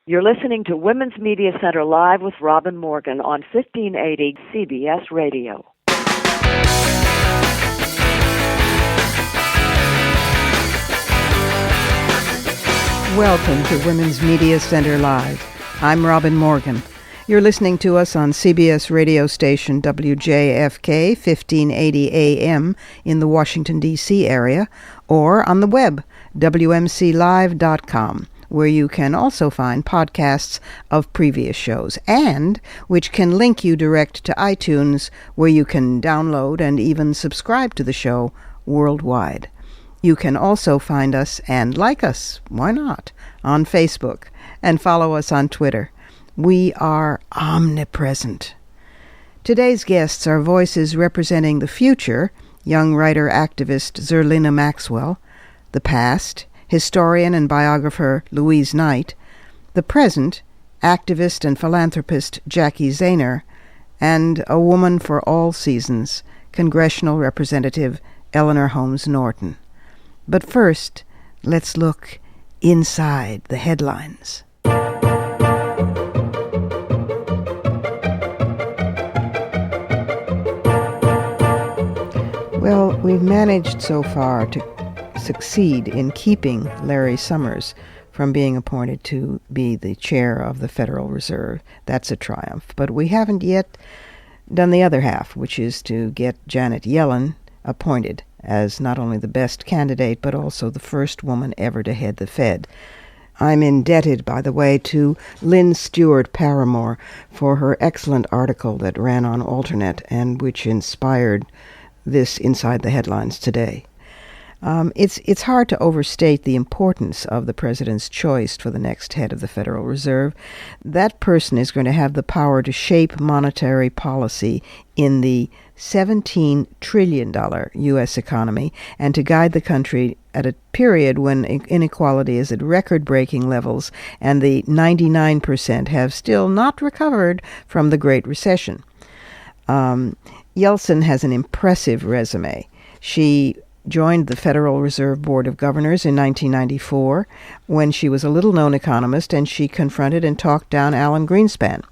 You're listening to Women's Media Center Live with Robin Morgan on 1580 CBS Radio. Welcome to Women's Media Center Live. I'm Robin Morgan. You're listening to us on CBS radio station WJFK 1580 AM in the Washington, D.C. area, or on the web, WMClive.com, where you can also find podcasts of previous shows, and which can link you direct to iTunes, where you can download and even subscribe to the show worldwide. You can also find us and like us, why not, on Facebook, and follow us on Twitter. We are omnipresent. Today's guests are voices representing the future, young writer-activist Zerlina Maxwell, the past, historian and biographer Louise Knight, the present, activist and philanthropist Jacki Zehner, and a woman for all seasons, Congressional Representative Eleanor Holmes Norton. But first, let's look inside the headlines. Well, we've managed so far to succeed in keeping Larry Summers from being appointed to be the chair of the Federal Reserve. That's a triumph. But we haven't yet done the other half, which is to get Janet Yellen appointed as not only the best candidate, but also the first woman ever to head the Fed. I'm indebted, by the way, to Lynn Stewart Paramore for her excellent article that ran on Alternet and which inspired this Inside the Headlines today. It's hard to overstate the importance of the president's choice for the next head of the Federal Reserve. That person is going to have the power to shape monetary policy in the $17 trillion U.S. economy and to guide the country at a period when inequality is at record-breaking levels and the 99% have still not recovered from the Great Recession. Yeltsin has an impressive resume. She joined the Federal Reserve Board of Governors in 1994 when she was a little-known economist, and she confronted and talked down Alan Greenspan.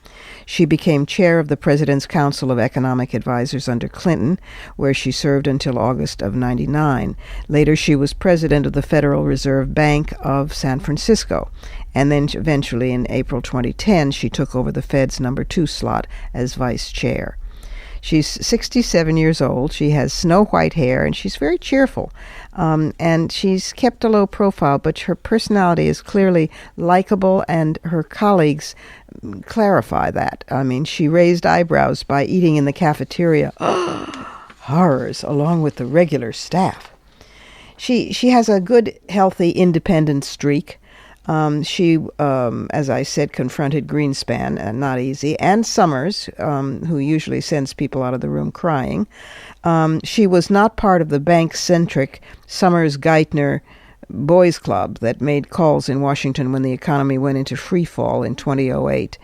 She became chair of the President's Council of Economic Advisors under Clinton, where she served until August of '99. Later, she was president of the Federal Reserve Bank of San Francisco. And then eventually, in April 2010, she took over the Fed's number 2 slot as vice chair. She's 67 years old. She has snow-white hair, and she's very cheerful. And she's kept a low profile, but her personality is clearly likable, and her colleagues clarify that. I mean, she raised eyebrows by eating in the cafeteria. Horrors, along with the regular staff. She has a good, healthy, independent streak. She, as I said, confronted Greenspan, not easy, and Summers, who usually sends people out of the room crying. She was not part of the bank-centric Summers-Geithner boys club that made calls in Washington when the economy went into free fall in 2008.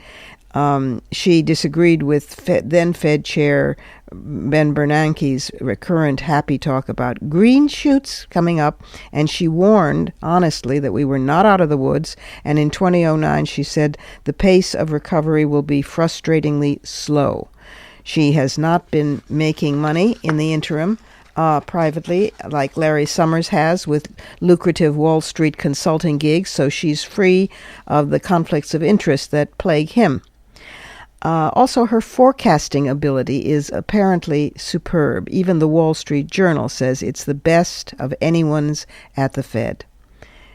She disagreed with then Fed Chair Ben Bernanke's recurrent happy talk about green shoots coming up, and she warned, honestly, that we were not out of the woods, and in 2009 she said the pace of recovery will be frustratingly slow. She has not been making money in the interim privately, like Larry Summers has, with lucrative Wall Street consulting gigs, so she's free of the conflicts of interest that plague him. Also, her forecasting ability is apparently superb. Even the Wall Street Journal says it's the best of anyone's at the Fed.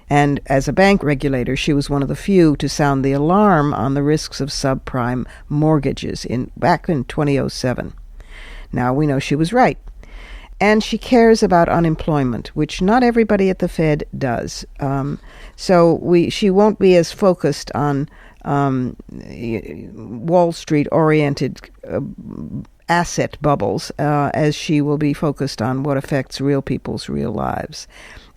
And as a bank regulator, she was one of the few to sound the alarm on the risks of subprime mortgages back in 2007. Now we know she was right. And she cares about unemployment, which not everybody at the Fed does. So she won't be as focused on Wall Street-oriented asset bubbles as she will be focused on what affects real people's real lives.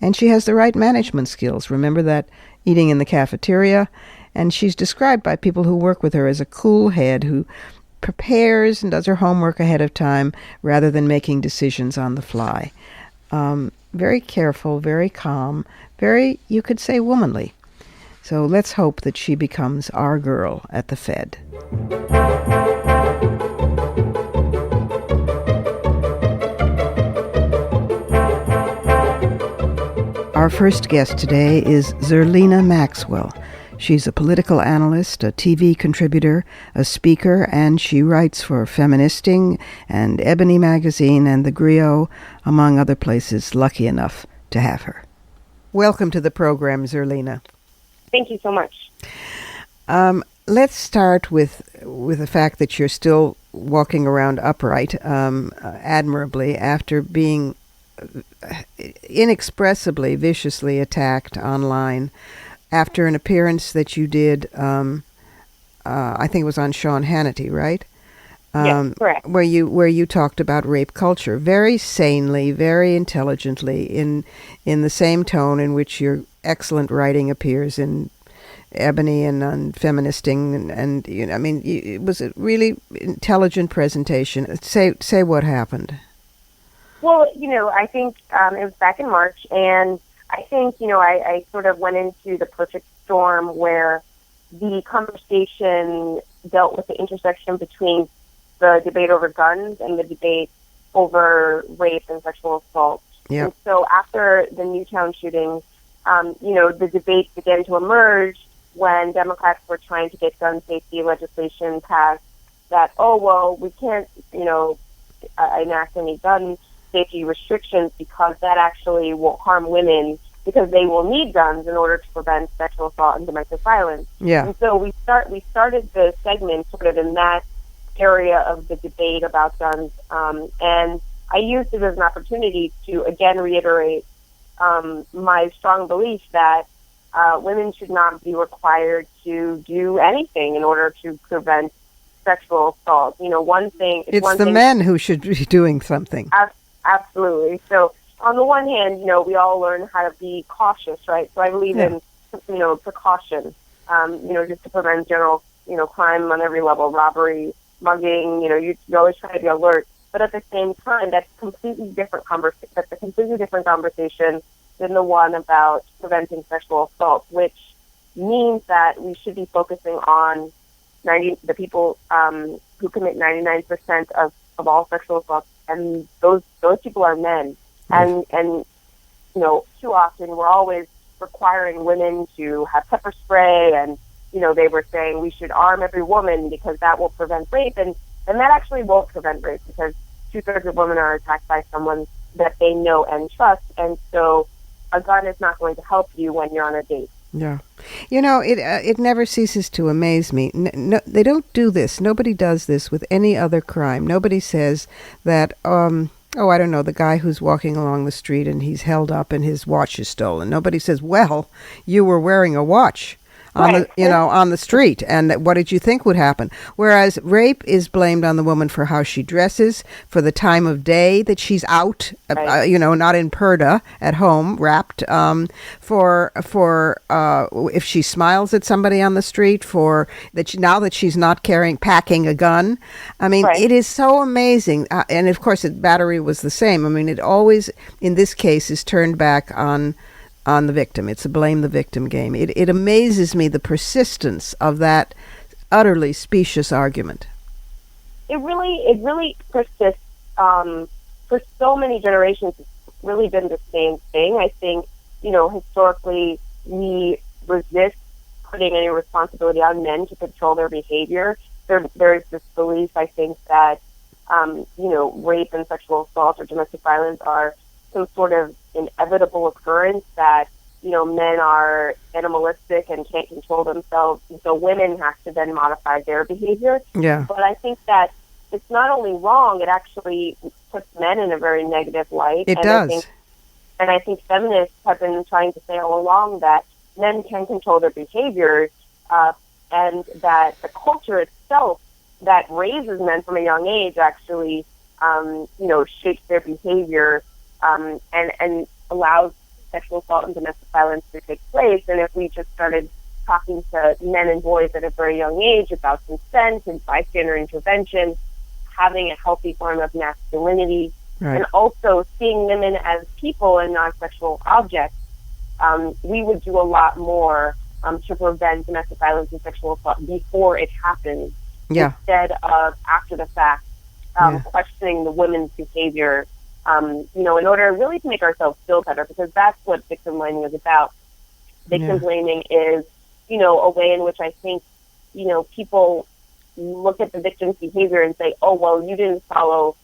And she has the right management skills. Remember that eating in the cafeteria? And she's described by people who work with her as a cool head who prepares and does her homework ahead of time rather than making decisions on the fly. Very careful, very calm, very, you could say, womanly. So let's hope that she becomes our girl at the Fed. Our first guest today is Zerlina Maxwell. She's a political analyst, a TV contributor, a speaker, and she writes for Feministing and Ebony Magazine and The Griot, among other places. Lucky enough to have her. Welcome to the program, Zerlina. Thank you so much. Let's start with the fact that you're still walking around upright, admirably, after being inexpressibly, viciously attacked online after an appearance that you did, I think it was on Sean Hannity, right? Yes, correct. Where you talked about rape culture very sanely, very intelligently, in the same tone in which your excellent writing appears in Ebony and on Feministing, and you know, I mean, it was a really intelligent presentation. Say what happened. Well, I think it was back in March, and I think, I sort of went into the perfect storm where the conversation dealt with the intersection between the debate over guns and the debate over rape and sexual assault. Yeah. And so after the Newtown shooting, the debate began to emerge when Democrats were trying to get gun safety legislation passed that, we can't, enact any gun safety restrictions because that actually will harm women because they will need guns in order to prevent sexual assault and domestic violence. Yeah. And so we started the segment sort of in that area of the debate about guns, and I used it as an opportunity to again reiterate my strong belief that women should not be required to do anything in order to prevent sexual assault. It's the men who should be doing something. Absolutely. So on the one hand, we all learn how to be cautious, right? So I believe in, precaution, just to prevent general, crime on every level, robbery, mugging, you always try to be alert. But at the same time, that's a completely different conversation than the one about preventing sexual assault, which means that we should be focusing on the people who commit 99% of all sexual assaults, and those people are men. And too often we're always requiring women to have pepper spray, and they were saying we should arm every woman because that will prevent rape, and that actually won't prevent rape because 2/3 of women are attacked by someone that they know and trust, and so a gun is not going to help you when you're on a date. Yeah. It never ceases to amaze me. No, they don't do this. Nobody does this with any other crime. Nobody says that, I don't know, the guy who's walking along the street and he's held up and his watch is stolen. Nobody says, well, you were wearing a watch on the street, and what did you think would happen? Whereas rape is blamed on the woman for how she dresses, for the time of day that she's out, right. Not in purdah at home, wrapped, for if she smiles at somebody on the street, for that now that she's not packing a gun. I mean, right. It is so amazing, and of course, battery was the same. I mean, it always, in this case, is turned back on the victim. It's a blame the victim game. It amazes me the persistence of that utterly specious argument. It really persists. For so many generations, it's really been the same thing. I think, historically, we resist putting any responsibility on men to control their behavior. There is this belief, I think, that, rape and sexual assault or domestic violence are some sort of inevitable occurrence, that men are animalistic and can't control themselves, and so women have to then modify their behavior. Yeah. But I think that it's not only wrong, it actually puts men in a very negative light. It does. I think feminists have been trying to say all along that men can control their behaviors, and that the culture itself that raises men from a young age actually, shapes their behavior, and allows sexual assault and domestic violence to take place. And if we just started talking to men and boys at a very young age about consent and bystander intervention, having a healthy form of masculinity, right. and also seeing women as people and not sexual objects, we would do a lot more to prevent domestic violence and sexual assault before it happens, Yeah. instead of after the fact, questioning the women's behavior, in order really to make ourselves feel better, because that's what victim blaming is about. Victim blaming is, a way in which I think, people look at the victim's behavior and say, oh, well, you didn't follow,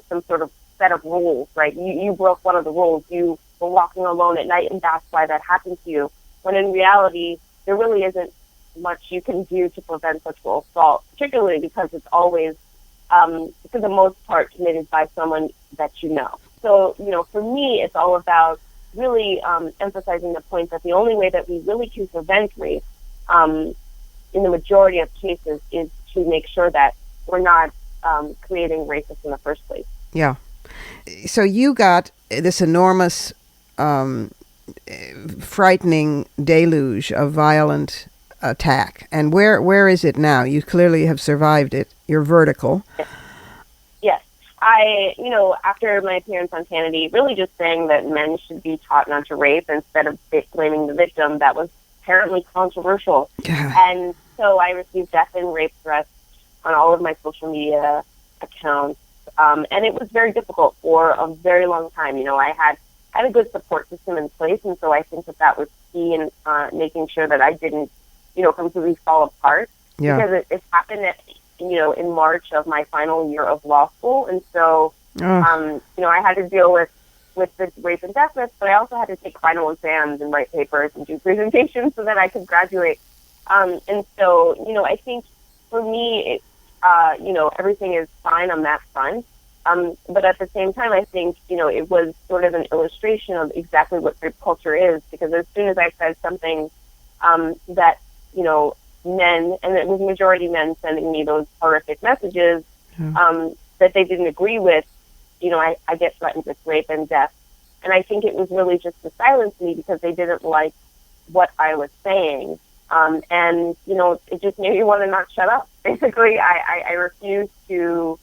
some sort of set of rules, right? You broke one of the rules. You were walking alone at night, and that's why that happened to you. When in reality, there really isn't much you can do to prevent sexual assault, particularly because it's always, for the most part, committed by someone that you know. So, for me, it's all about really emphasizing the point that the only way that we really can prevent rape in the majority of cases is to make sure that we're not creating rapists in the first place. Yeah. So you got this enormous, frightening deluge of violent attack. And where is it now? You clearly have survived it. You're vertical. Yes. I, after my appearance on Hannity, really just saying that men should be taught not to rape instead of blaming the victim, that was apparently controversial. And so I received death and rape threats on all of my social media accounts. And it was very difficult for a very long time. I had a good support system in place, and so I think that was key in making sure that I didn't, completely fall apart. Yeah. Because it happened in March of my final year of law school, and so I had to deal with the rape and death threats, but I also had to take final exams and write papers and do presentations so that I could graduate. And so, I think for me, everything is fine on that front. But at the same time, I think, it was sort of an illustration of exactly what rape culture is, because as soon as I said something that, men, and it was majority men sending me those horrific messages that they didn't agree with, I get threatened with rape and death. And I think it was really just to silence me because they didn't like what I was saying. And, it just made me want to not shut up. Basically, I refused to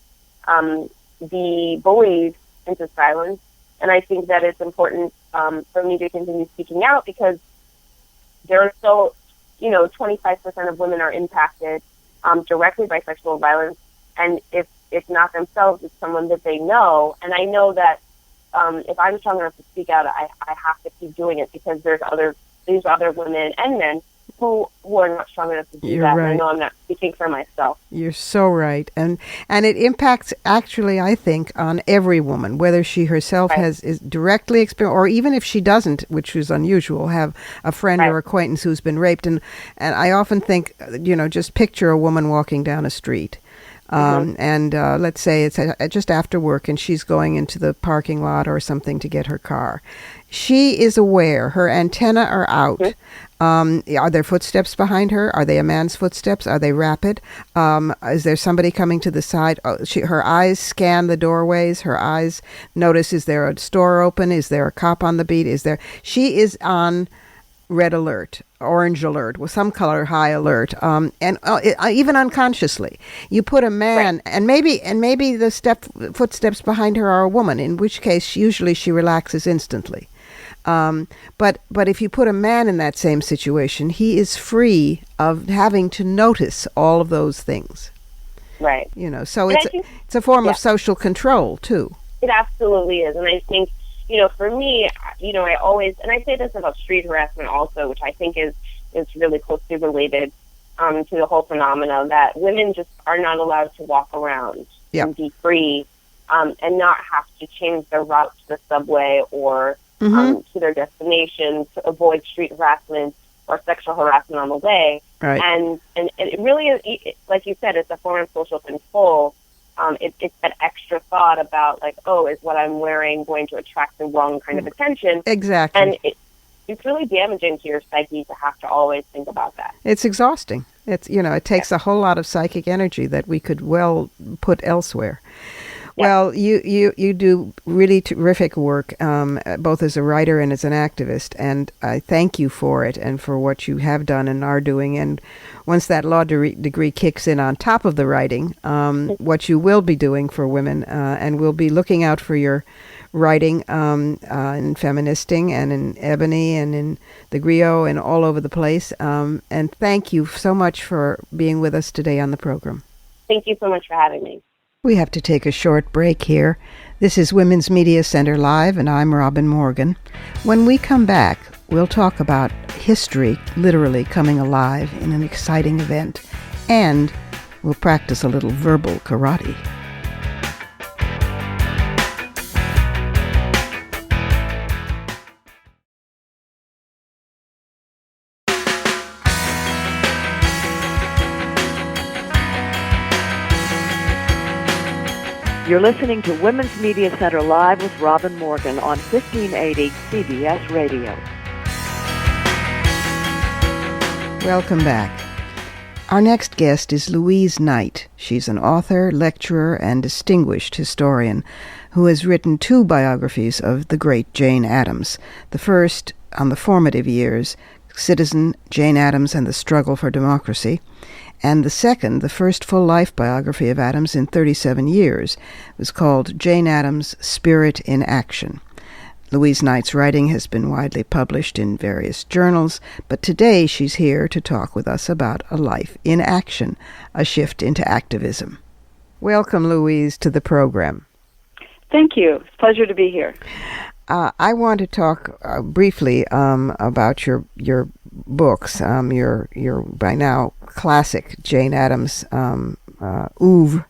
be bullied into silence. And I think that it's important for me to continue speaking out, because there are so, 25% of women are impacted directly by sexual violence. And if not themselves, it's someone that they know. And I know that if I'm strong enough to speak out, I have to keep doing it, because these other women and men who are not strong enough to do that. Right. I know I'm not speaking for myself. You're so right. And it impacts, actually, I think, on every woman, whether she herself is directly experienced, or even if she doesn't, which is unusual, have a friend or acquaintance who's been raped. And I often think, just picture a woman walking down a street. And let's say it's just after work and she's going into the parking lot or something to get her car. She is aware. Her antennae are out. Are there footsteps behind her? Are they a man's footsteps? Are they rapid? Is there somebody coming to the side? Her eyes scan the doorways. Her eyes notice, is there a store open? Is there a cop on the beat? She is on red alert, orange alert, with some color high alert, and even unconsciously. You put a man, and maybe the footsteps behind her are a woman, in which case usually she relaxes instantly. But if you put a man in that same situation, he is free of having to notice all of those things. Right. So it's a form of social control too. It absolutely is, and I think, for me, I always, and I say this about street harassment also, which I think is really closely related to the whole phenomena that women just are not allowed to walk around and be free and not have to change their route to the subway or to their destination to avoid street harassment or sexual harassment on the way. Right. And it really is, like you said, it's a form of social control. It's that extra thought about, like, oh, is what I'm wearing going to attract the wrong kind of attention? Exactly. And it's really damaging to your psyche to have to always think about that. It's exhausting. It takes a whole lot of psychic energy that we could well put elsewhere. Well, you do really terrific work, both as a writer and as an activist, and I thank you for it and for what you have done and are doing. And once that law degree kicks in on top of the writing, what you will be doing for women, and we'll be looking out for your writing in Feministing and in Ebony and in the Griot and all over the place. And thank you so much for being with us today on the program. Thank you so much for having me. We have to take a short break here. This is Women's Media Center Live, and I'm Robin Morgan. When we come back, we'll talk about history literally coming alive in an exciting event, and we'll practice a little verbal karate. You're listening to Women's Media Center Live with Robin Morgan on 1580 CBS Radio. Welcome back. Our next guest is Louise Knight. She's an author, lecturer, and distinguished historian who has written 2 biographies of the great Jane Addams. The first on the formative years, Citizen Jane Addams and the Struggle for Democracy, and the second, the first full-life biography of Addams in 37 years, was called Jane Addams, Spirit in Action. Louise Knight's writing has been widely published in various journals, but today she's here to talk with us about a life in action, a shift into activism. Welcome, Louise, to the program. Thank you. It's a pleasure to be here. I want to talk briefly about your books, your by now classic Jane Addams oeuvre.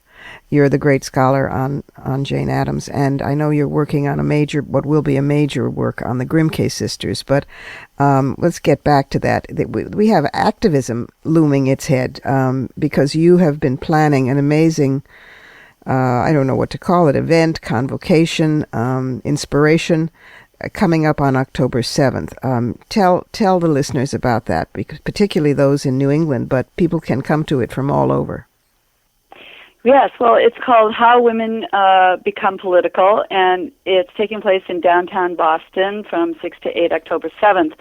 You're the great scholar on Jane Addams, and I know you're working on what will be a major work on the Grimke sisters. But let's get back to that. We have activism looming its head because you have been planning an amazing, I don't know what to call it, event, convocation, inspiration, coming up on October 7th. Tell the listeners about that, because particularly those in New England, but people can come to it from all over. Yes, well, it's called How Women Become Political, and it's taking place in downtown Boston from 6 to 8 October 7th.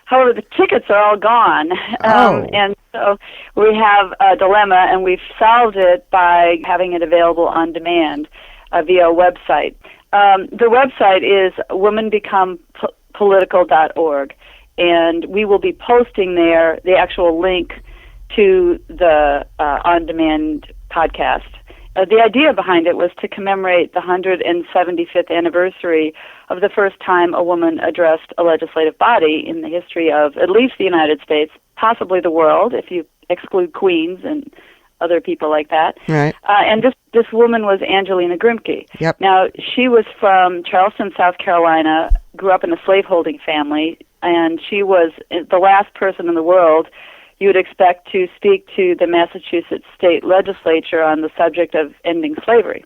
However, the tickets are all gone, and so we have a dilemma, and we've solved it by having it available on demand via a website. The website is womenbecomepolitical.org, and we will be posting there the actual link to the on-demand podcast. The idea behind it was to commemorate the 175th anniversary of the first time a woman addressed a legislative body in the history of at least the United States, possibly the world, if you exclude queens and other people like that. Right. And this woman was Angelina Grimke. Yep. Now, she was from Charleston, South Carolina, grew up in a slaveholding family, and she was the last person in the world you would expect to speak to the Massachusetts state legislature on the subject of ending slavery.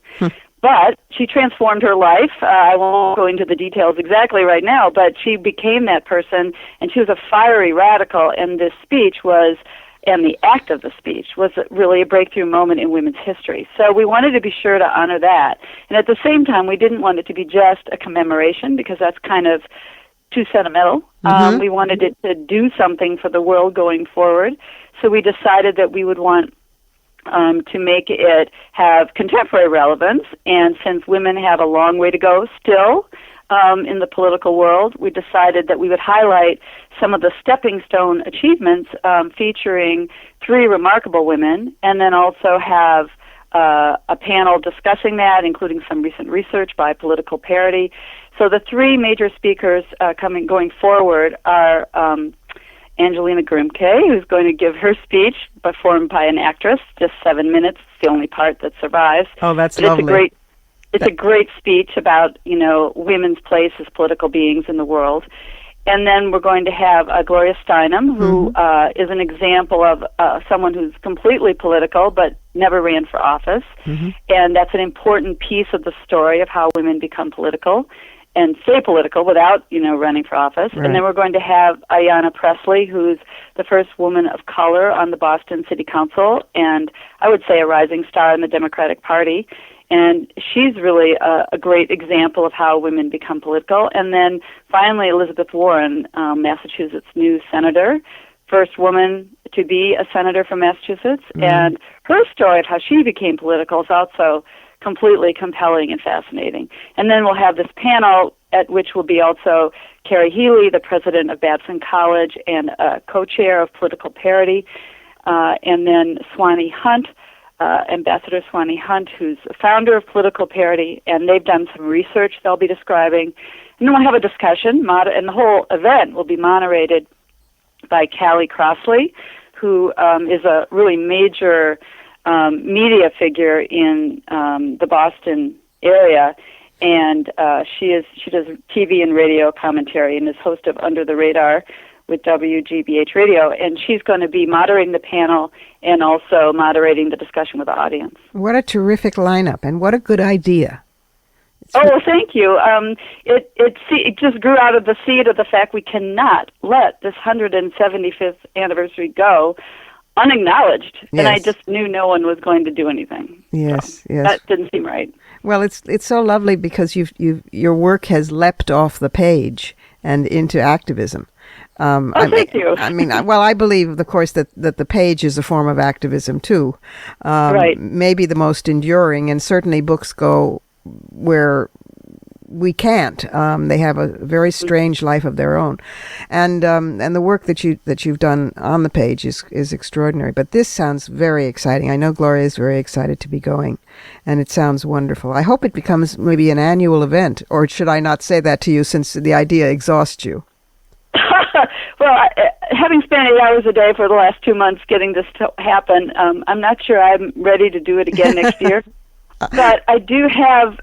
But she transformed her life. I won't go into the details exactly right now, but she became that person, and she was a fiery radical, and this speech was, and the act of the speech was really a breakthrough moment in women's history. So we wanted to be sure to honor that. And at the same time, we didn't want it to be just a commemoration, because that's kind of too sentimental. We wanted it to do something for the world going forward. So we decided that we would want to make it have contemporary relevance. And since women have a long way to go still in the political world, we decided that we would highlight some of the stepping stone achievements featuring 3 remarkable women, and then also have a panel discussing that, including some recent research by Political Parity. So the 3 major speakers going forward are Angelina Grimke, who's going to give her speech, performed by an actress, just 7 minutes. It's the only part that survives. Oh, that's but lovely. It's a great speech about, women's place as political beings in the world. And then we're going to have Gloria Steinem, who is an example of someone who's completely political but never ran for office. And that's an important piece of the story of how women become political and stay political without, running for office. Right. And then we're going to have Ayanna Pressley, who's the first woman of color on the Boston City Council, and I would say a rising star in the Democratic Party. And she's really a great example of how women become political. And then finally, Elizabeth Warren, Massachusetts' new senator, first woman to be a senator from Massachusetts. And her story of how she became political is also completely compelling and fascinating. And then we'll have this panel at which will be also Carrie Healy, the president of Babson College and co-chair of Political Parity, and then Swanee Hunt, Ambassador Swanee Hunt, who's the founder of Political Parity, and they've done some research they'll be describing. And then we'll have a discussion, and the whole event will be moderated by Callie Crossley, who is a really major media figure in the Boston area, and she does TV and radio commentary and is host of Under the Radar with WGBH Radio, and she's going to be moderating the panel and also moderating the discussion with the audience. What a terrific lineup, and what a good idea. Well, thank you. It just grew out of the seed of the fact we cannot let this 175th anniversary go unacknowledged, yes. And I just knew no one was going to do anything. Yes, yes. That didn't seem right. Well, it's so lovely because your work has leapt off the page and into activism. Thank you. I believe, of course, that the page is a form of activism too. Right. Maybe the most enduring, and certainly books go where we can't. They have a very strange life of their own, and the work that you've done on the page is extraordinary. But this sounds very exciting. I know Gloria is very excited to be going, and it sounds wonderful. I hope it becomes maybe an annual event, or should I not say that to you since the idea exhausts you? Well, having spent 8 hours a day for the last 2 months getting this to happen, I'm not sure I'm ready to do it again next year. But I do have,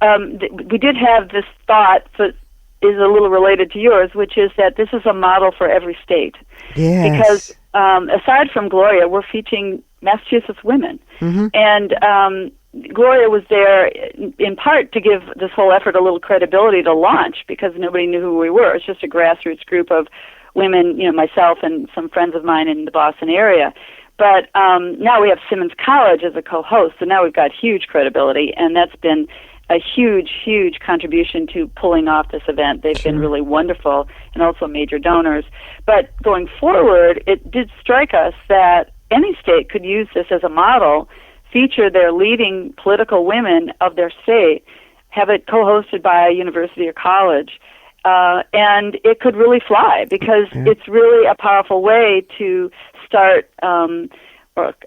we did have this thought that is a little related to yours, which is that this is a model for every state. Yes. Because aside from Gloria, we're featuring Massachusetts women. Mm-hmm. And Gloria was there in part to give this whole effort a little credibility to launch, because nobody knew who we were. It's just a grassroots group of women, myself and some friends of mine in the Boston area. But now we have Simmons College as a co-host, so now we've got huge credibility, and that's been a huge, huge contribution to pulling off this event. They've been really wonderful, and also major donors. But going forward, it did strike us that any state could use this as a model, feature their leading political women of their state, have it co-hosted by a university or college, and it could really fly, because it's really a powerful way to start, or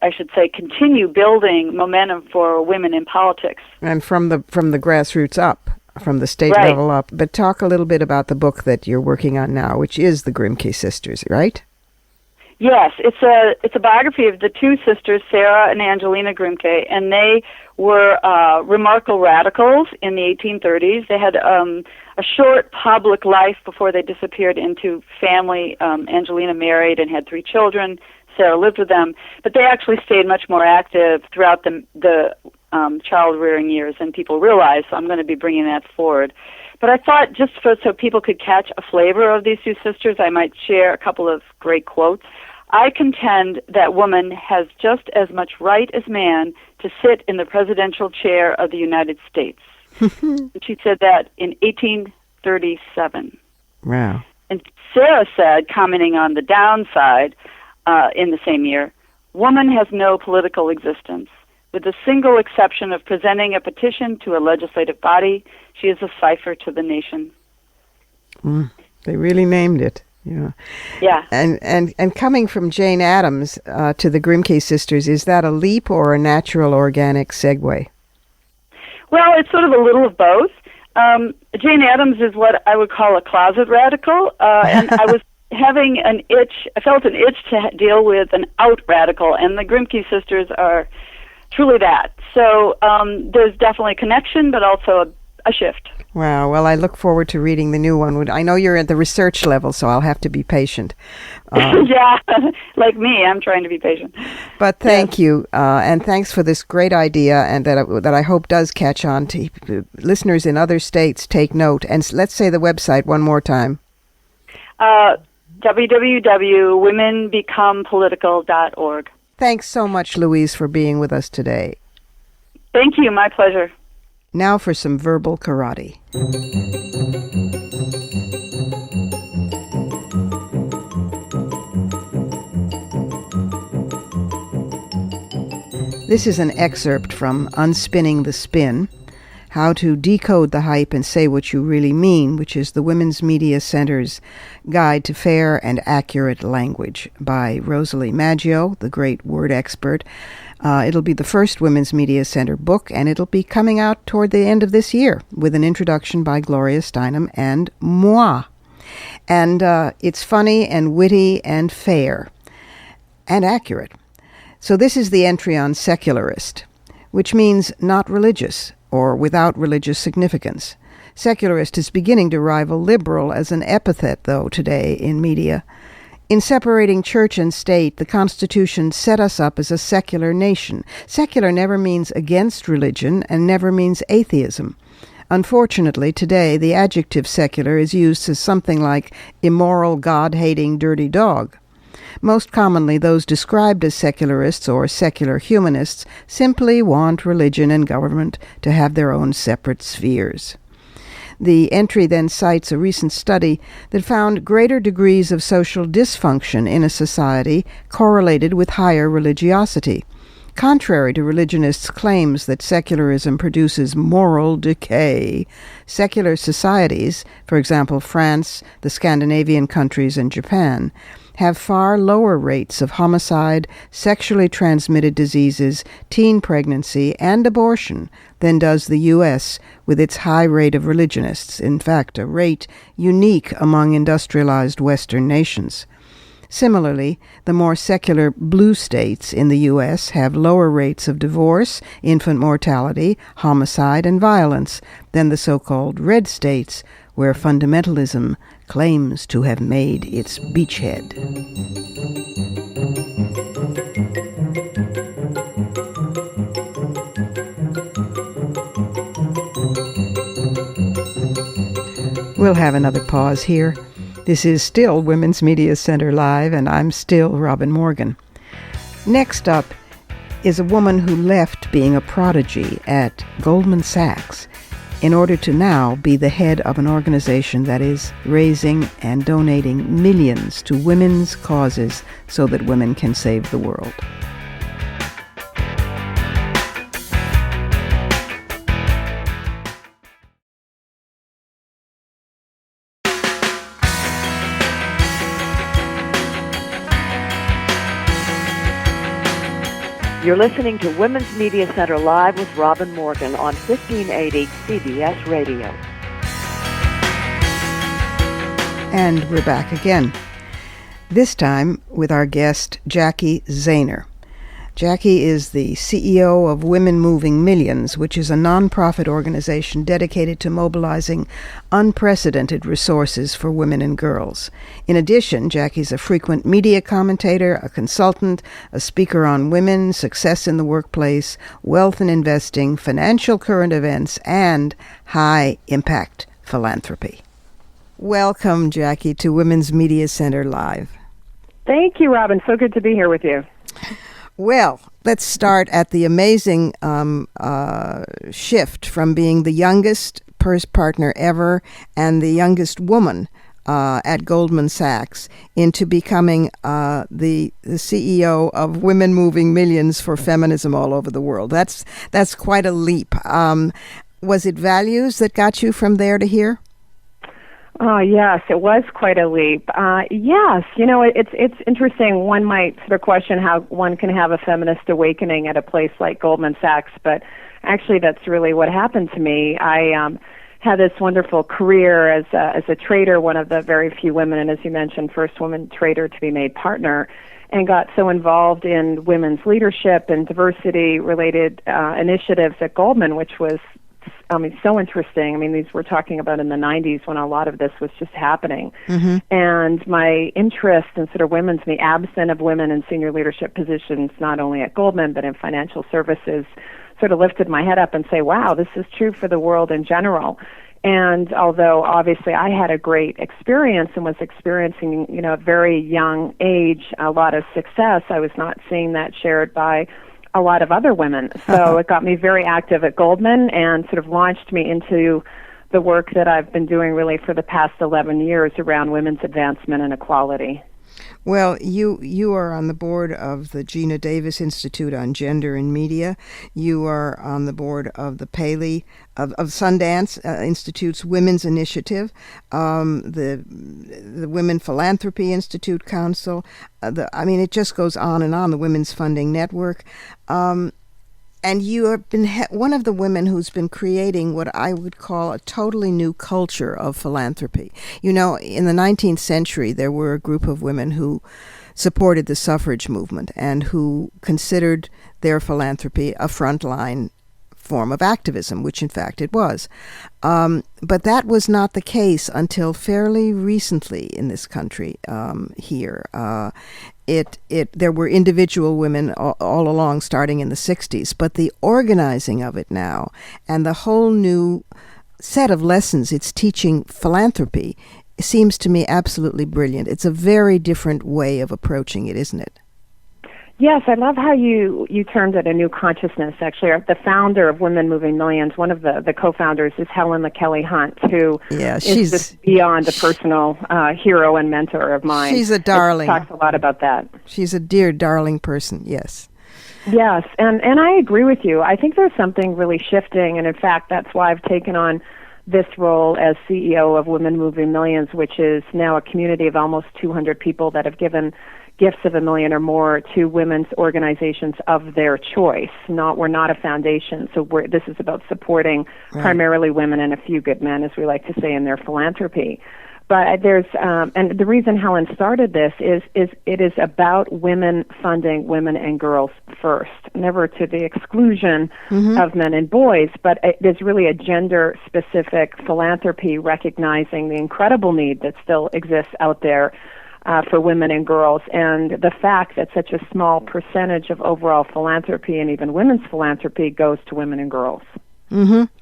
I should say, continue building momentum for women in politics. And from the grassroots up, from the state level up. But talk a little bit about the book that you're working on now, which is the Grimke Sisters, right? Yes, it's a biography of the two sisters, Sarah and Angelina Grimke, and they were remarkable radicals in the 1830s. They had a short public life before they disappeared into family. Angelina married and had 3 children. Sarah lived with them, but they actually stayed much more active throughout the child-rearing years, and people realized, so I'm going to be bringing that forward. But I thought, just so people could catch a flavor of these two sisters, I might share a couple of great quotes. I contend that woman has just as much right as man to sit in the presidential chair of the United States. She said that in 1837. Wow. And Sarah said, commenting on the downside in the same year, woman has no political existence. With the single exception of presenting a petition to a legislative body, she is a cipher to the nation. They really named it. Yeah. And coming from Jane Addams to the Grimke Sisters, is that a leap or a natural organic segue? Well, it's sort of a little of both. Jane Addams is what I would call a closet radical, and I was having an itch. I felt an itch to deal with an out radical, and the Grimke Sisters are truly that. So there's definitely a connection, but also a shift. Wow. Well, I look forward to reading the new one. I know you're at the research level, so I'll have to be patient. Yeah, like me, I'm trying to be patient. But thank you, and thanks for this great idea, and that I hope does catch on. To listeners in other states, take note. And let's say the website one more time. www.womenbecomepolitical.org. Thanks so much, Louise, for being with us today. Thank you. My pleasure. Now for some verbal karate. This is an excerpt from Unspinning the Spin, How to Decode the Hype and Say What You Really Mean, which is the Women's Media Center's Guide to Fair and Accurate Language by Rosalie Maggio, the great word expert. It'll be the first Women's Media Center book, and it'll be coming out toward the end of this year with an introduction by Gloria Steinem and moi. And it's funny and witty and fair and accurate. So this is the entry on secularist, which means not religious or without religious significance. Secularist is beginning to rival liberal as an epithet, though, today in media. In separating church and state, the Constitution set us up as a secular nation. Secular never means against religion and never means atheism. Unfortunately, today, the adjective secular is used as something like immoral, God-hating, dirty dog. Most commonly, those described as secularists or secular humanists simply want religion and government to have their own separate spheres. The entry then cites a recent study that found greater degrees of social dysfunction in a society correlated with higher religiosity. Contrary to religionists' claims that secularism produces moral decay, secular societies, for example France, the Scandinavian countries, and Japan, have far lower rates of homicide, sexually transmitted diseases, teen pregnancy, and abortion than does the U.S. with its high rate of religionists, in fact, a rate unique among industrialized Western nations. Similarly, the more secular blue states in the U.S. have lower rates of divorce, infant mortality, homicide, and violence than the so-called red states, where fundamentalism claims to have made its beachhead. We'll have another pause here. This is still Women's Media Center Live, and I'm still Robin Morgan. Next up is a woman who left being a prodigy at Goldman Sachs in order to now be the head of an organization that is raising and donating millions to women's causes so that women can save the world. You're listening to Women's Media Center Live with Robin Morgan on 1580 CBS Radio. And we're back again, this time with our guest, Jacki Zehner. Jacki is the CEO of Women Moving Millions, which is a nonprofit organization dedicated to mobilizing unprecedented resources for women and girls. In addition, Jacki's a frequent media commentator, a consultant, a speaker on women, success in the workplace, wealth and investing, financial current events, and high-impact philanthropy. Welcome, Jacki, to Women's Media Center Live. Thank you, Robin. So good to be here with you. Well, let's start at the amazing shift from being the youngest purse partner ever and the youngest woman at Goldman Sachs into becoming the CEO of Women Moving Millions for feminism all over the world. That's quite a leap. Was it values that got you from there to here? Oh, yes, it was quite a leap. Yes, it's interesting. One might sort of question how one can have a feminist awakening at a place like Goldman Sachs, but actually that's really what happened to me. I had this wonderful career as a trader, one of the very few women, and as you mentioned, first woman trader to be made partner, and got so involved in women's leadership and diversity-related initiatives at Goldman, which was so interesting. These we're talking about in the 90s when a lot of this was just happening. Mm-hmm. And my interest in sort of the absence of women in senior leadership positions, not only at Goldman, but in financial services, sort of lifted my head up and say, wow, this is true for the world in general. And although obviously I had a great experience and was experiencing, at a very young age, a lot of success, I was not seeing that shared by a lot of other women. So it got me very active at Goldman and sort of launched me into the work that I've been doing really for the past 11 years around women's advancement and equality. Well, you are on the board of the Gina Davis Institute on Gender and Media. You are on the board of the Paley of Sundance Institute's Women's Initiative, the Women Philanthropy Institute Council. It just goes on and on. The Women's Funding Network. And you have been one of the women who's been creating what I would call a totally new culture of philanthropy. You know, in the 19th century, there were a group of women who supported the suffrage movement and who considered their philanthropy a frontline form of activism, which in fact it was. But that was not the case until fairly recently in this country here. There were individual women all along starting in the 60s, but the organizing of it now and the whole new set of lessons it's teaching philanthropy seems to me absolutely brilliant. It's a very different way of approaching it, isn't it? Yes, I love how you termed it a new consciousness. Actually, the founder of Women Moving Millions, one of the co-founders, is Helen McKelly Hunt, who is just beyond a personal hero and mentor of mine. She's a darling. She talks a lot about that. She's a dear, darling person, yes. Yes, and I agree with you. I think there's something really shifting, and in fact, that's why I've taken on this role as CEO of Women Moving Millions, which is now a community of almost 200 people that have given gifts of $1 million or more to women's organizations of their choice. We're not a foundation, so this is about supporting primarily women and a few good men, as we like to say, in their philanthropy. But there's, and the reason Helen started this is it is about women funding women and girls first, never to the exclusion of men and boys, but it is really a gender-specific philanthropy recognizing the incredible need that still exists out there for women and girls, and the fact that such a small percentage of overall philanthropy and even women's philanthropy goes to women and girls.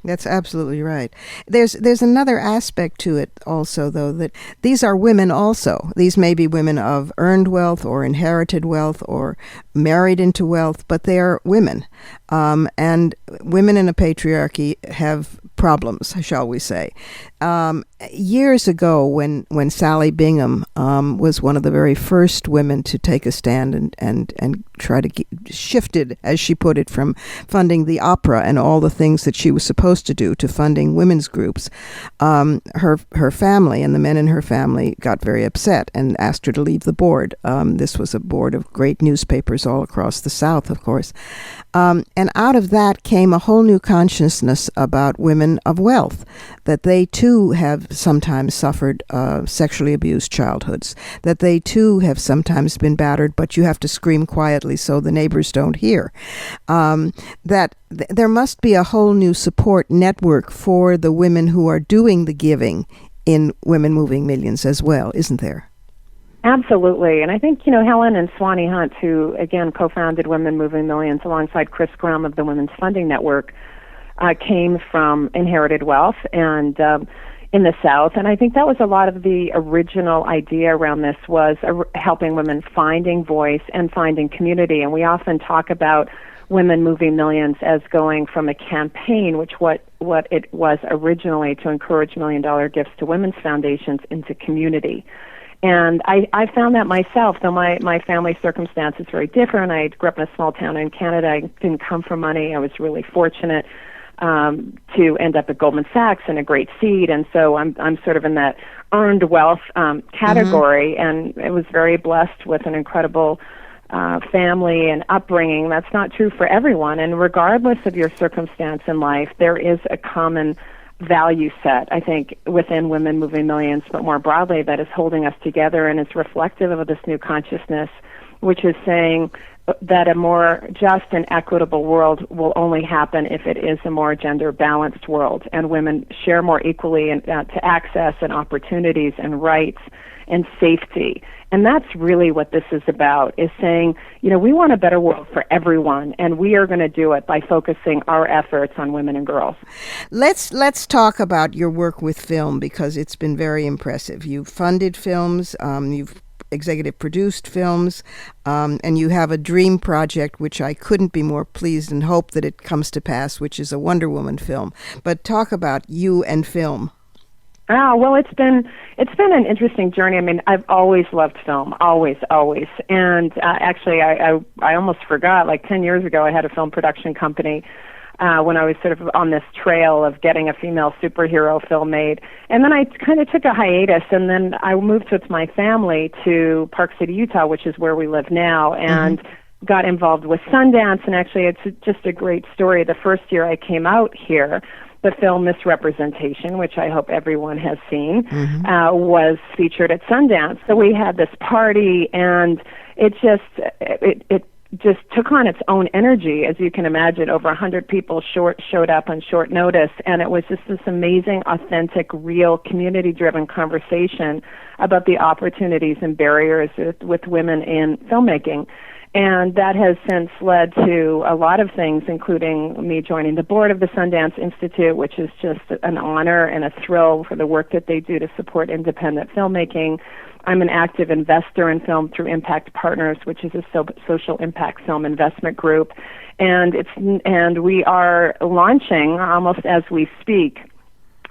That's absolutely right. There's another aspect to it also, though, that these are women also. These may be women of earned wealth or inherited wealth or married into wealth, but they are women. And women in a patriarchy have problems, shall we say. Years ago, when Sally Bingham was one of the very first women to take a stand and try to shifted, as she put it, from funding the opera and all the things that she was supposed to do to funding women's groups, her family and the men in her family got very upset and asked her to leave the board. This was a board of great newspapers all across the South, of course. And out of that came a whole new consciousness about women of wealth, that they too have sometimes suffered sexually abused childhoods, that they too have sometimes been battered, but you have to scream quietly so the neighbors don't hear. That there must be a whole new support network for the women who are doing the giving in Women Moving Millions as well, isn't there? Absolutely. And I think, Helen and Swanee Hunt, who, again, co-founded Women Moving Millions alongside Chris Grum of the Women's Funding Network, came from inherited wealth and in the South. And I think that was a lot of the original idea around this was helping women finding voice and finding community. And we often talk about Women Moving Millions as going from a campaign, what it was originally to encourage $1 million gifts to women's foundations, into community. And I found that myself, though my family circumstance is very different. I grew up in a small town in Canada. I didn't come from money. I was really fortunate to end up at Goldman Sachs and a great seed. And so I'm sort of in that earned wealth category, and I was very blessed with an incredible family and upbringing. That's not true for everyone. And regardless of your circumstance in life, there is a common value set, I think, within Women Moving Millions, but more broadly, that is holding us together and is reflective of this new consciousness, which is saying that a more just and equitable world will only happen if it is a more gender-balanced world, and women share more equally to access and opportunities and rights and safety. And that's really what this is about, is saying, we want a better world for everyone, and we are going to do it by focusing our efforts on women and girls. Let's talk about your work with film, because it's been very impressive. You've funded films, you've executive produced films, and you have a dream project, which I couldn't be more pleased and hope that it comes to pass, which is a Wonder Woman film. But talk about you and film. Oh, well, it's been an interesting journey. I mean, I've always loved film, always. And actually, I almost forgot, like 10 years ago, I had a film production company when I was sort of on this trail of getting a female superhero film made. And then I kind of took a hiatus, and then I moved with my family to Park City, Utah, which is where we live now, and got involved with Sundance. And actually, it's just a great story. The first year I came out here, the film Misrepresentation, which I hope everyone has seen, was featured at Sundance. So we had this party, and it just took on its own energy. As you can imagine, over 100 people showed up on short notice, and it was just this amazing, authentic, real, community-driven conversation about the opportunities and barriers with women in filmmaking. And that has since led to a lot of things, including me joining the board of the Sundance Institute, which is just an honor and a thrill for the work that they do to support independent filmmaking. I'm an active investor in film through Impact Partners, which is a social impact film investment group. And we are launching, almost as we speak,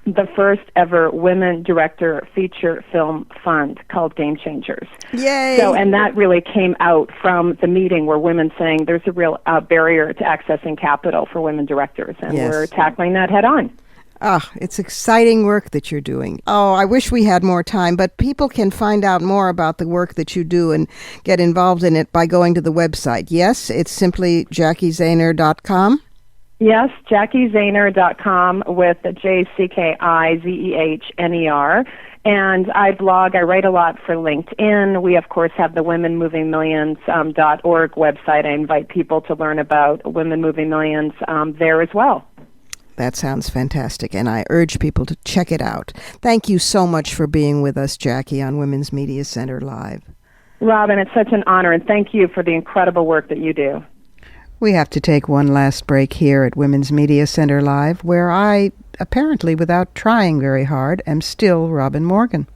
the first ever women director feature film fund called Game Changers. Yay! So, and that really came out from the meeting where women saying there's a real barrier to accessing capital for women directors, and we're tackling that head on. It's exciting work that you're doing. Oh, I wish we had more time, but people can find out more about the work that you do and get involved in it by going to the website. Yes, it's simply JackiZehner.com. Yes, JackiZehner.com with JCKIZEHNER. And I blog, I write a lot for LinkedIn. We, of course, have the WomenMovingMillions.org website. I invite people to learn about Women Moving Millions there as well. That sounds fantastic, and I urge people to check it out. Thank you so much for being with us, Jacki, on Women's Media Center Live. Robin, it's such an honor, and thank you for the incredible work that you do. We have to take one last break here at Women's Media Center Live, where I, apparently without trying very hard, am still Robin Morgan.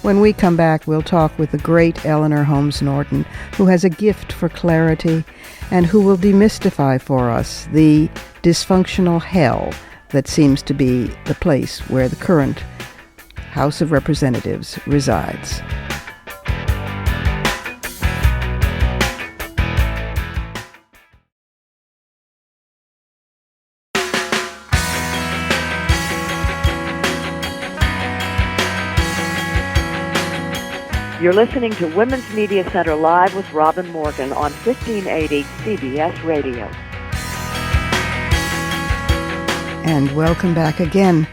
When we come back, we'll talk with the great Eleanor Holmes Norton, who has a gift for clarity and who will demystify for us the dysfunctional hell that seems to be the place where the current House of Representatives resides. You're listening to Women's Media Center Live with Robin Morgan on 1580 CBS Radio. And welcome back again.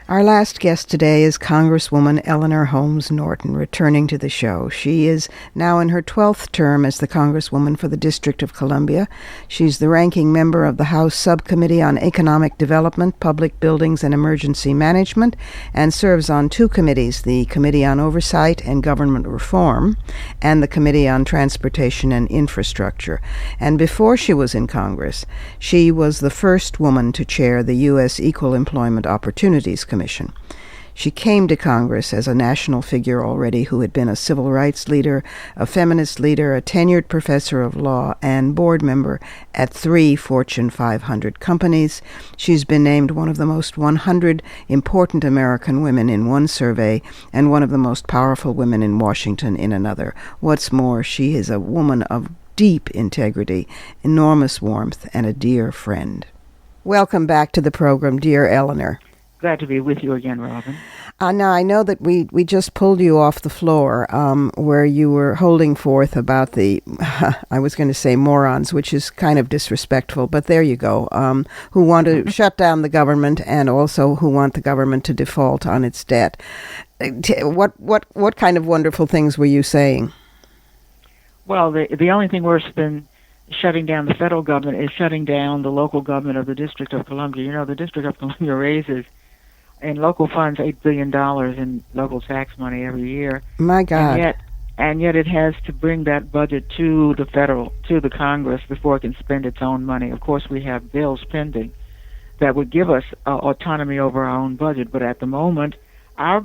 Our last guest today is Congresswoman Eleanor Holmes Norton, returning to the show. She is now in her 12th term as the Congresswoman for the District of Columbia. She's the ranking member of the House Subcommittee on Economic Development, Public Buildings, and Emergency Management, and serves on two committees, the Committee on Oversight and Government Reform, and the Committee on Transportation and Infrastructure. And before she was in Congress, she was the first woman to chair the U.S. Equal Employment Opportunities Commission. She came to Congress as a national figure already who had been a civil rights leader, a feminist leader, a tenured professor of law, and board member at 3 Fortune 500 companies. She's been named one of the most 100 important American women in one survey and one of the most powerful women in Washington in another. What's more, she is a woman of deep integrity, enormous warmth, and a dear friend. Welcome back to the program, dear Eleanor. Glad to be with you again, Robin. Now, I know that we just pulled you off the floor where you were holding forth about the, I was going to say morons, which is kind of disrespectful, but there you go, who want to shut down the government and also who want the government to default on its debt. What kind of wonderful things were you saying? Well, the only thing worse than shutting down the federal government is shutting down the local government of the District of Columbia. You know, the District of Columbia raises in local funds $8 billion in local tax money every year. My God. And yet it has to bring that budget to the Congress before it can spend its own money. Of course, we have bills pending that would give us autonomy over our own budget, but at the moment, our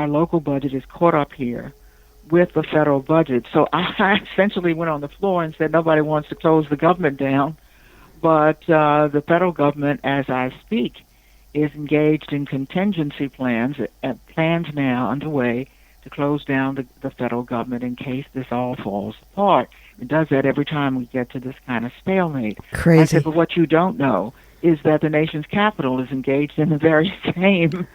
local budget is caught up here with the federal budget. So I essentially went on the floor and said nobody wants to close the government down, but the federal government, as I speak, is engaged in contingency plans now underway to close down the federal government in case this all falls apart. It does that every time we get to this kind of stalemate. Crazy. I said, but what you don't know is that the nation's capital is engaged in the very same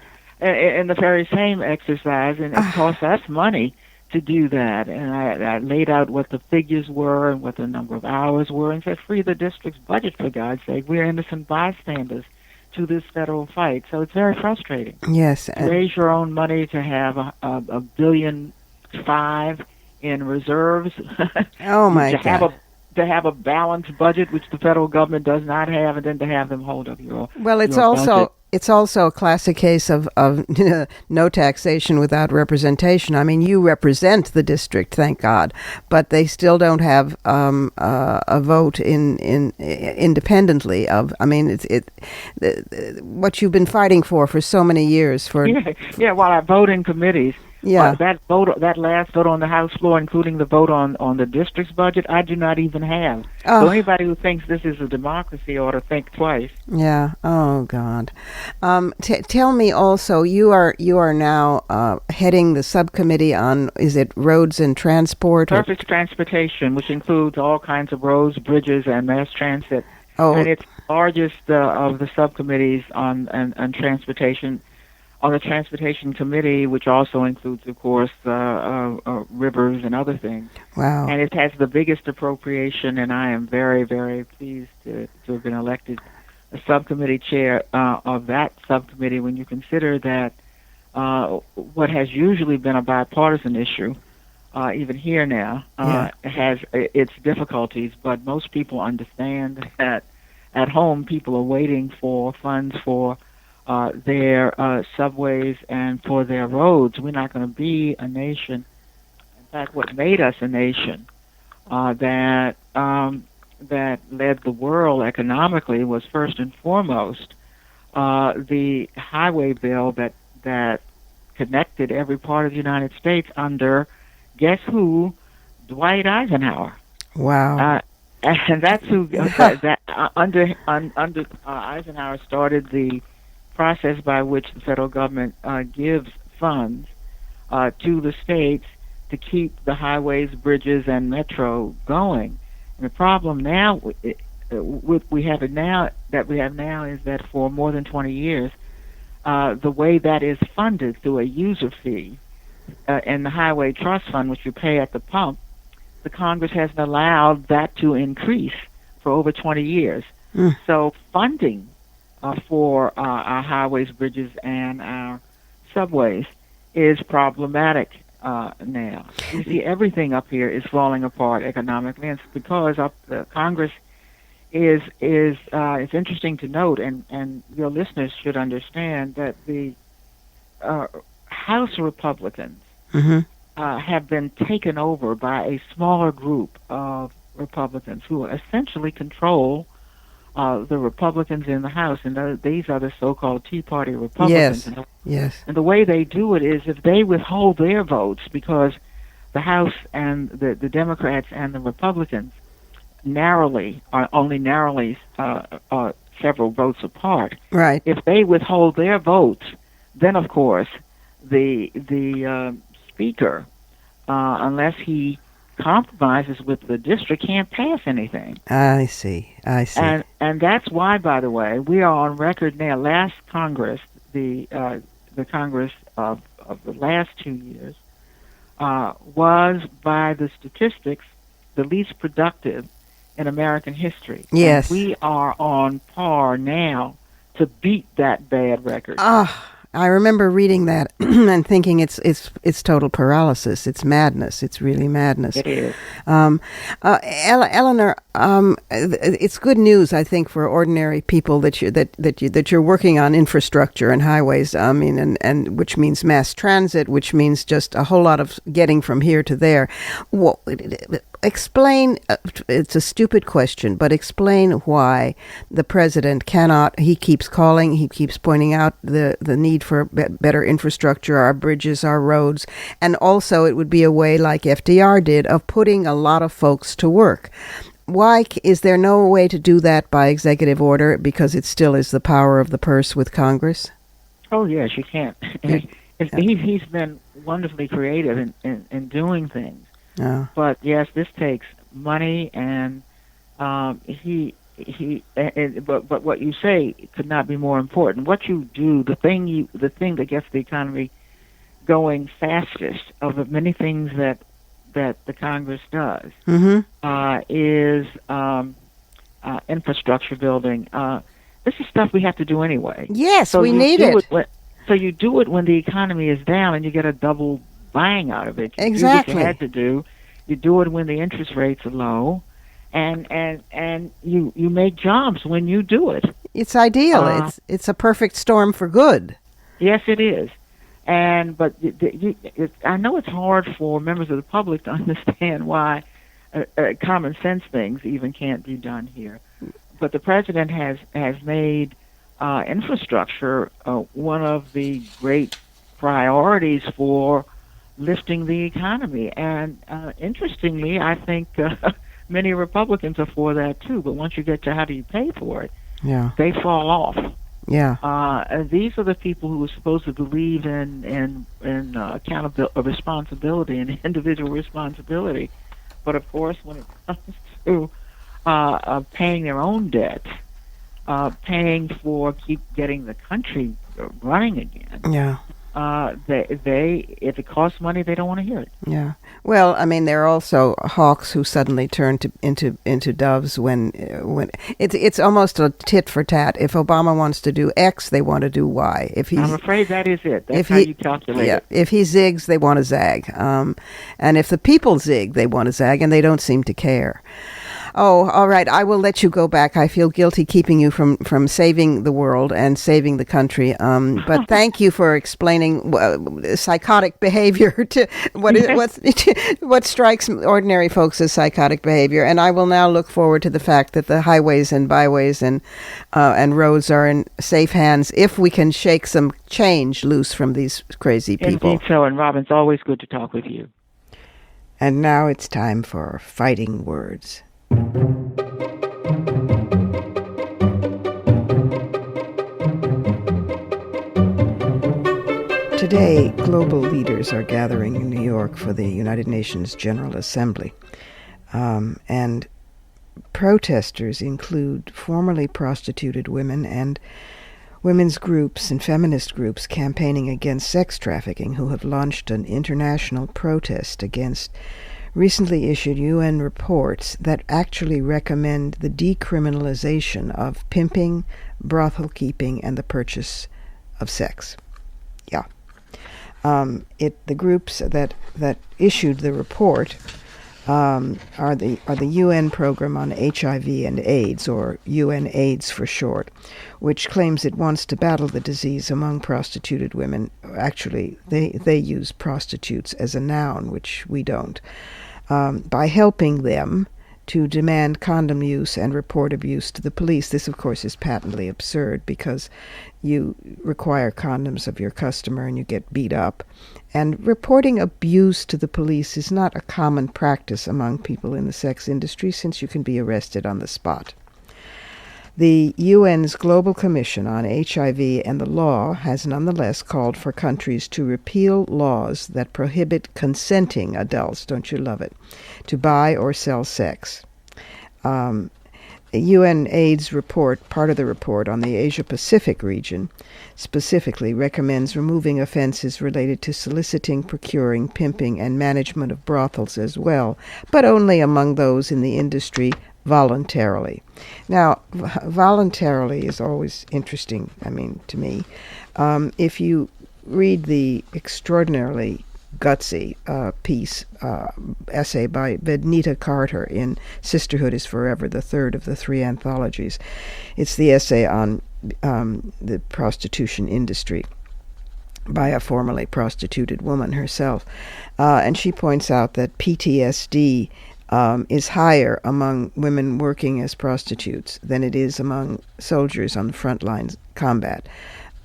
exercise, and it costs us money to do that. And I laid out what the figures were and what the number of hours were, and said, free the district's budget, for God's sake. We're innocent bystanders to this federal fight. So it's very frustrating. Yes. Raise your own money to have $1.5 billion in reserves. Oh my God. To have a balanced budget, which the federal government does not have, and then to have them hold up your Well, it's your also budget. it's also a classic case of no taxation without representation. I mean, you represent the district, thank God, but they still don't have a vote in independently of. I mean, what you've been fighting for so many years for. Yeah. While I vote in committees. Yeah. That last vote on the House floor, including the vote on the district's budget, I do not even have. So anybody who thinks this is a democracy ought to think twice. Yeah. Oh God. Tell me also, you are now heading the subcommittee on, is it roads and transport? Surface transportation, which includes all kinds of roads, bridges, and mass transit. Oh. And it's the largest of the subcommittees on transportation. On the Transportation Committee, which also includes, of course, rivers and other things. Wow. And it has the biggest appropriation, and I am very, very pleased to have been elected a subcommittee chair of that subcommittee when you consider that what has usually been a bipartisan issue, even here now, has its difficulties, but most people understand that at home people are waiting for funds for their subways and for their roads. We're not going to be a nation. In fact, what made us a nation that led the world economically was first and foremost the highway bill that connected every part of the United States under, guess who? Dwight Eisenhower. Wow. And that's who under Eisenhower started the process by which the federal government gives funds to the states to keep the highways, bridges, and metro going. And the problem now we have now is that for more than 20 years, the way that is funded through a user fee and the highway trust fund, which you pay at the pump, the Congress hasn't allowed that to increase for over 20 years. So funding for our highways, bridges, and our subways is problematic now. You see, everything up here is falling apart economically, and it's because the Congress is it's interesting to note, and your listeners should understand that the House Republicans have been taken over by a smaller group of Republicans who essentially control the Republicans in the House, and these are the so-called Tea Party Republicans. Yes. And the way they do it is if they withhold their votes, because the House and the Democrats and the Republicans are only narrowly several votes apart. Right. If they withhold their votes, then of course the Speaker, unless he compromises with the district, can't pass anything. I see. And that's why, by the way, we are on record now. Last Congress, the Congress of the last 2 years, was by the statistics the least productive in American history. Yes. And we are on par now to beat that bad record. I remember reading that and thinking it's total paralysis. It's madness. It's really madness. It is. Eleanor, it's good news, I think, for ordinary people that you're working on infrastructure and highways. I mean, and which means mass transit, which means just a whole lot of getting from here to there. explain, it's a stupid question, but explain why the president cannot, he keeps calling, he keeps pointing out the need for better infrastructure, our bridges, our roads, and also it would be a way like FDR did of putting a lot of folks to work. Why is there no way to do that by executive order, because it still is the power of the purse with Congress? Oh, yes, you can't. He's been wonderfully creative in doing things. Oh. But yes, this takes money, and but what you say could not be more important. What you do, the thing that gets the economy going fastest of the many things that the Congress does is infrastructure building. This is stuff we have to do anyway. Yes, so we need it. So you do it when the economy is down, and you get a double bang out of it. You exactly. do what you had to do. You do it when the interest rates are low, and you make jobs when you do it. It's ideal. It's a perfect storm for good. Yes, it is. But I know it's hard for members of the public to understand why common sense things even can't be done here. But the president has made infrastructure one of the great priorities for lifting the economy. And interestingly, I think many Republicans are for that too. But once you get to how do you pay for it, they fall off. Yeah. These are the people who are supposed to believe in accountability, responsibility, and individual responsibility. But of course, when it comes to paying their own debt, paying for getting the country running again, they if it costs money, they don't want to hear it. Yeah. Well, I mean, there are also hawks who suddenly turn into doves when it's almost a tit for tat. If Obama wants to do X, they want to do Y. I'm afraid that is it. That's how you calculate it. If he zigs, they want to zag. And if the people zig, they want to zag, and they don't seem to care. Oh, all right. I will let you go back. I feel guilty keeping you from saving the world and saving the country. But thank you for explaining psychotic behavior to what strikes ordinary folks as psychotic behavior. And I will now look forward to the fact that the highways and byways and roads are in safe hands if we can shake some change loose from these crazy people. Indeed so. And Robin, it's always good to talk with you. And now it's time for Fighting Words. Today, global leaders are gathering in New York for the United Nations General Assembly. And protesters include formerly prostituted women and women's groups and feminist groups campaigning against sex trafficking who have launched an international protest against recently issued UN reports that actually recommend the decriminalization of pimping, brothel keeping, and the purchase of sex. Yeah. The groups that issued the report are the UN Program on HIV and AIDS, or UNAIDS for short, which claims it wants to battle the disease among prostituted women. Actually, they use prostitutes as a noun, which we don't. By helping them to demand condom use and report abuse to the police. This, of course, is patently absurd because you require condoms of your customer and you get beat up. And reporting abuse to the police is not a common practice among people in the sex industry, since you can be arrested on the spot. The UN's Global Commission on HIV and the Law has nonetheless called for countries to repeal laws that prohibit consenting adults, don't you love it, to buy or sell sex. UNAIDS report, part of the report on the Asia-Pacific region, specifically recommends removing offenses related to soliciting, procuring, pimping, and management of brothels as well, but only among those in the industry voluntarily. Now, voluntarily is always interesting, to me. If you read the extraordinarily gutsy essay by Vednita Carter in Sisterhood is Forever, the third of the three anthologies, it's the essay on the prostitution industry by a formerly prostituted woman herself. And she points out that PTSD is higher among women working as prostitutes than it is among soldiers on the front lines combat.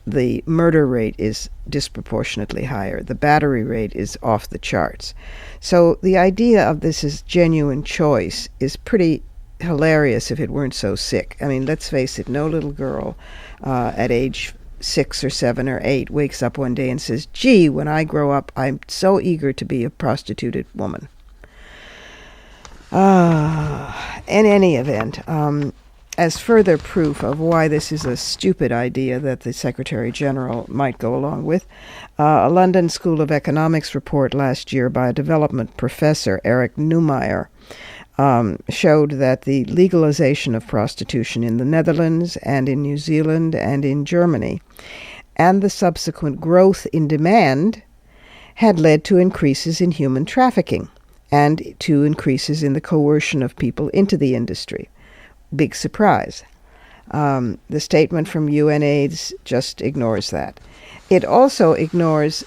The murder rate is disproportionately higher. The battery rate is off the charts. So the idea of this as genuine choice is pretty hilarious if it weren't so sick. I mean, let's face it, no little girl at age 6 or 7 or 8 wakes up one day and says, gee, when I grow up, I'm so eager to be a prostituted woman. In any event, as further proof of why this is a stupid idea that the Secretary General might go along with, a London School of Economics report last year by a development professor, Eric Neumeyer, showed that the legalization of prostitution in the Netherlands and in New Zealand and in Germany, and the subsequent growth in demand, had led to increases in human trafficking and to increases in the coercion of people into the industry. Big surprise. The statement from UNAIDS just ignores that. It also ignores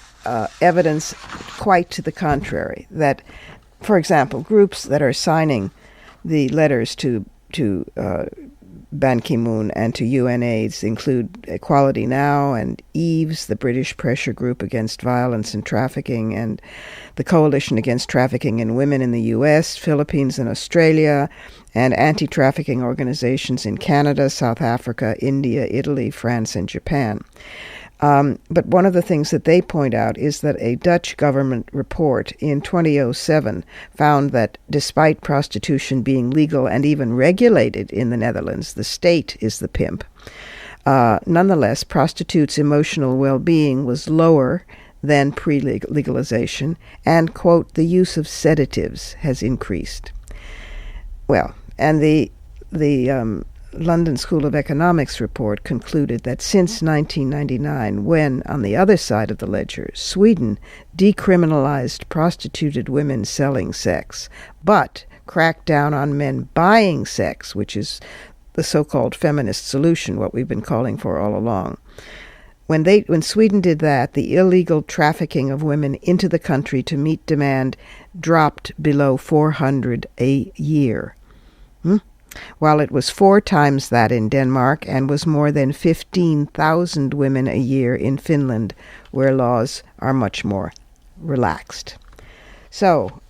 evidence quite to the contrary, that, for example, groups that are signing the letters to Ban Ki-moon and to UNAIDS include Equality Now and EVES, the British pressure group against violence and trafficking, and the Coalition Against Trafficking in Women in the U.S., Philippines, and Australia, and anti-trafficking organizations in Canada, South Africa, India, Italy, France, and Japan. But one of the things that they point out is that a Dutch government report in 2007 found that despite prostitution being legal and even regulated in the Netherlands, the state is the pimp. Nonetheless, prostitutes' emotional well-being was lower than pre-legalization, and, quote, the use of sedatives has increased. Well, and the London School of Economics report concluded that since 1999, when, on the other side of the ledger, Sweden decriminalized prostituted women selling sex, but cracked down on men buying sex, which is the so-called feminist solution, what we've been calling for all along. When Sweden did that, the illegal trafficking of women into the country to meet demand dropped below 400 a year. While it was 4 times that in Denmark and was more than 15,000 women a year in Finland, where laws are much more relaxed. So,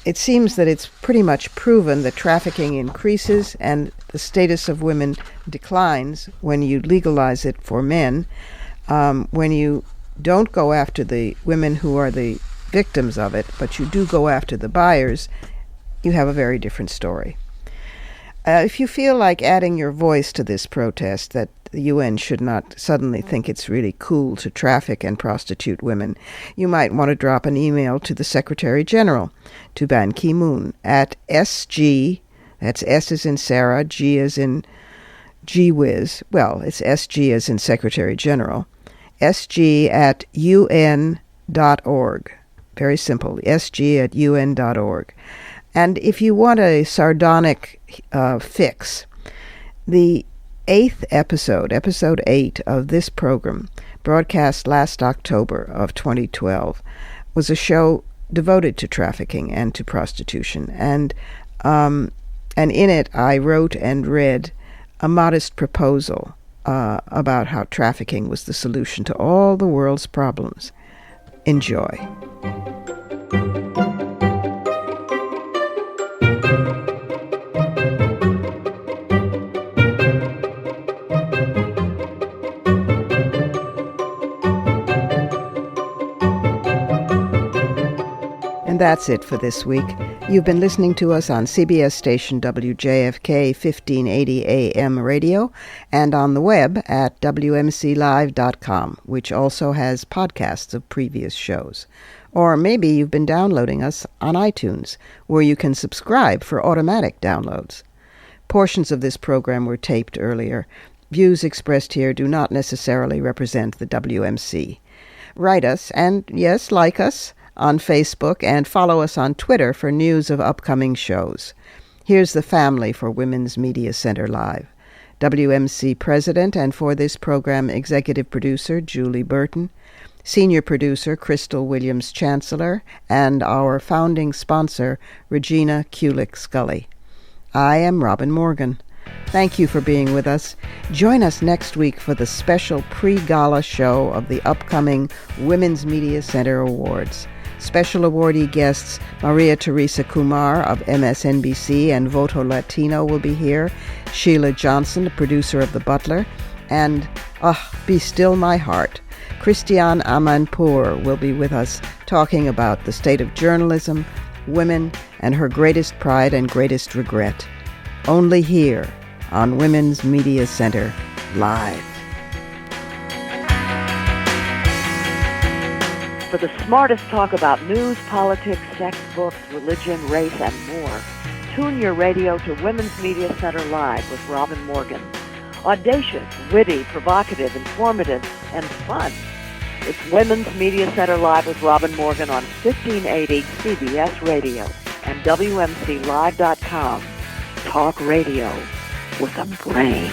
it seems that it's pretty much proven that trafficking increases and the status of women declines when you legalize it for men. When you don't go after the women who are the victims of it, but you do go after the buyers, you have a very different story. If you feel like adding your voice to this protest, that the UN should not suddenly think it's really cool to traffic and prostitute women, you might want to drop an email to the Secretary General, to Ban Ki-moon, at SG, that's S as in Sarah, G as in gee whiz, well, it's SG as in Secretary General, SG at UN.org. Very simple, SG at UN.org. And if you want a sardonic fix, the 8th episode, episode 8 of this program, broadcast last October of 2012, was a show devoted to trafficking and to prostitution. And in it, I wrote and read a modest proposal about how trafficking was the solution to all the world's problems. Enjoy. That's it for this week. You've been listening to us on CBS station WJFK 1580 AM radio and on the web at WMClive.com, which also has podcasts of previous shows. Or maybe you've been downloading us on iTunes, where you can subscribe for automatic downloads. Portions of this program were taped earlier. Views expressed here do not necessarily represent the WMC. Write us, and yes, like us, on Facebook, and follow us on Twitter for news of upcoming shows. Here's the family for Women's Media Center Live. WMC President and for this program Executive Producer Julie Burton, senior producer Crystal Williams-Chancellor, and our founding sponsor, Regina Kulik-Scully. I am Robin Morgan. Thank you for being with us. Join us next week for the special pre-gala show of the upcoming Women's Media Center Awards. Special awardee guests Maria Teresa Kumar of MSNBC and Voto Latino will be here, Sheila Johnson, the producer of The Butler, and, Be Still My Heart, Christiane Amanpour will be with us talking about the state of journalism, women, and her greatest pride and greatest regret. Only here on Women's Media Center Live. For the smartest talk about news, politics, sex, books, religion, race, and more, tune your radio to Women's Media Center Live with Robin Morgan. Audacious, witty, provocative, informative, and fun. It's Women's Media Center Live with Robin Morgan on 1580 CBS Radio and WMCLive.com. Talk radio with a brain.